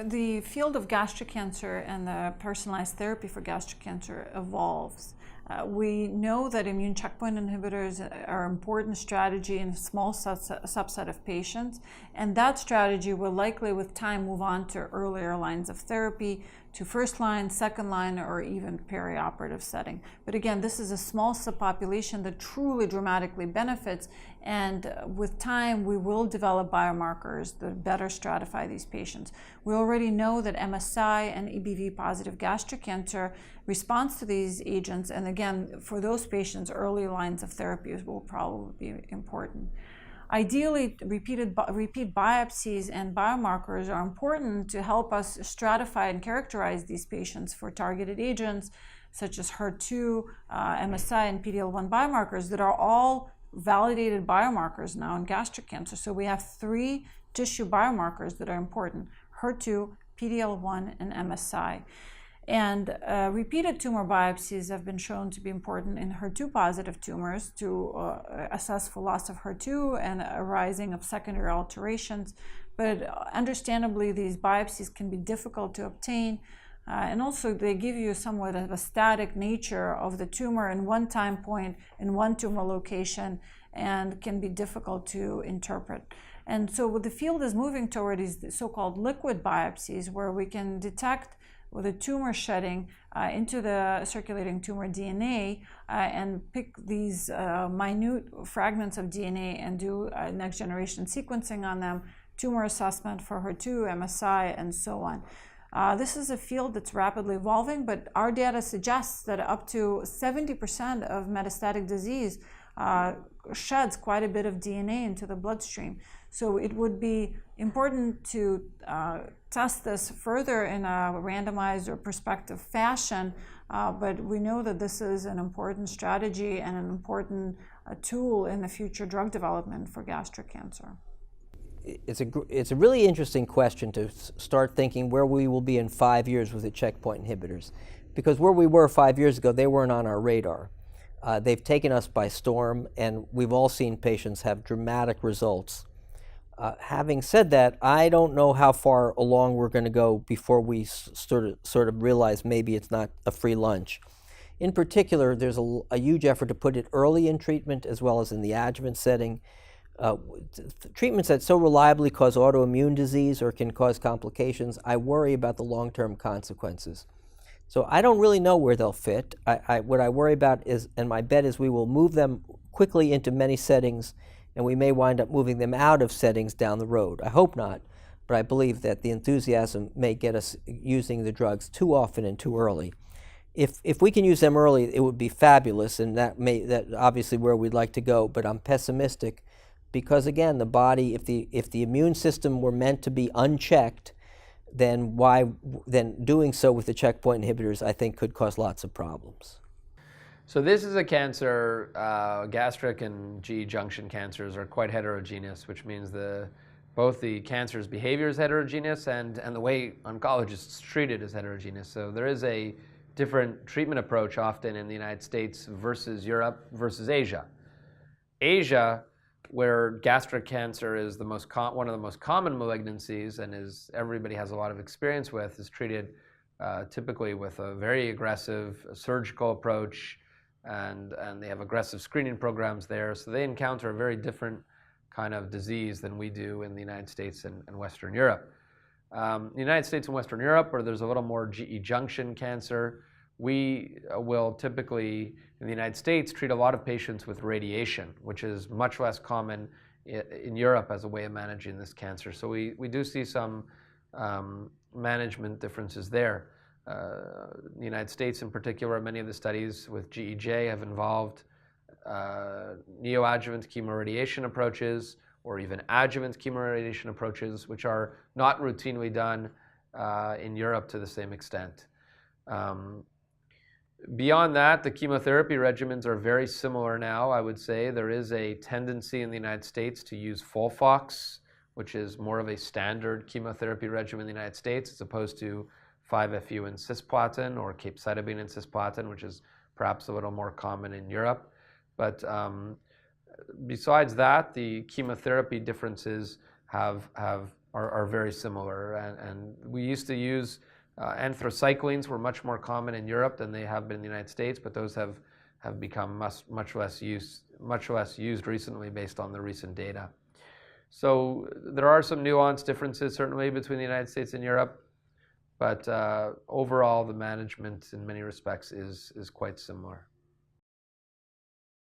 the field of gastric cancer and the personalized therapy for gastric cancer evolves. We know that immune checkpoint inhibitors are an important strategy in a small subset of patients, and that strategy will likely with time move on to earlier lines of therapy, to first line, second line, or even perioperative setting. But again, this is a small subpopulation that truly dramatically benefits, and with time we will develop biomarkers that better stratify these patients. We already know that MSI and EBV positive gastric cancer responds to these agents, and again, for those patients, early lines of therapies will probably be important. Ideally, repeat biopsies and biomarkers are important to help us stratify and characterize these patients for targeted agents such as HER2, MSI, and PD-L1 biomarkers that are all validated biomarkers now in gastric cancer. So we have 3 tissue biomarkers that are important: HER2, PD-L1, and MSI. And repeated tumor biopsies have been shown to be important in HER2-positive tumors to assess for loss of HER2 and arising of secondary alterations. But understandably, these biopsies can be difficult to obtain. And also, they give you somewhat of a static nature of the tumor in one time point, in one tumor location, and can be difficult to interpret. And so what the field is moving toward is the so-called liquid biopsies, where we can detect with a tumor shedding into the circulating tumor DNA and pick these minute fragments of DNA and do next generation sequencing on them, tumor assessment for HER2, MSI, and so on. This is a field that's rapidly evolving, but our data suggests that up to 70% of metastatic disease sheds quite a bit of DNA into the bloodstream. So it would be important to test this further in a randomized or prospective fashion, but we know that this is an important strategy and an important tool in the future drug development for gastric cancer. It's a really interesting question to start thinking where we will be in 5 years with the checkpoint inhibitors, because where we were 5 years ago, they weren't on our radar. They've taken us by storm, and we've all seen patients have dramatic results. Having said that, I don't know how far along we're going to go before we sort of realize maybe it's not a free lunch. In particular, there's a huge effort to put it early in treatment as well as in the adjuvant setting. Treatments that so reliably cause autoimmune disease or can cause complications, I worry about the long-term consequences. So I don't really know where they'll fit. What I worry about is, and my bet is we will move them quickly into many settings, and we may wind up moving them out of settings down the road. I hope not, but I believe that the enthusiasm may get us using the drugs too often and too early. If we can use them early, it would be fabulous, and that obviously where we'd like to go, but I'm pessimistic because, again, the body, if the immune system were meant to be unchecked, then doing so with the checkpoint inhibitors, I think, could cause lots of problems. So this is a cancer, gastric and GE junction cancers are quite heterogeneous, which means both the cancer's behavior is heterogeneous and the way oncologists treat it is heterogeneous. So there is a different treatment approach often in the United States versus Europe versus Asia. Asia, where gastric cancer is one of the most common malignancies and everybody has a lot of experience with, is treated typically with a very aggressive surgical approach, and they have aggressive screening programs there. So they encounter a very different kind of disease than we do in the United States and Western Europe. The United States and Western Europe, where there's a little more GE junction cancer, we will typically, in the United States, treat a lot of patients with radiation, which is much less common in Europe as a way of managing this cancer. So we do see some management differences there. The United States in particular, many of the studies with GEJ have involved neoadjuvant chemoradiation approaches or even adjuvant chemoradiation approaches, which are not routinely done in Europe to the same extent. Beyond that, the chemotherapy regimens are very similar now, I would say. There is a tendency in the United States to use FOLFOX, which is more of a standard chemotherapy regimen in the United States, as opposed to 5-FU and cisplatin or capecitabine and cisplatin, which is perhaps a little more common in Europe. But besides that, the chemotherapy differences have are very similar. And we used to use anthracyclines were much more common in Europe than they have been in the United States, but those have become much less used recently based on the recent data. So there are some nuanced differences certainly between the United States and Europe, but overall the management in many respects is quite similar.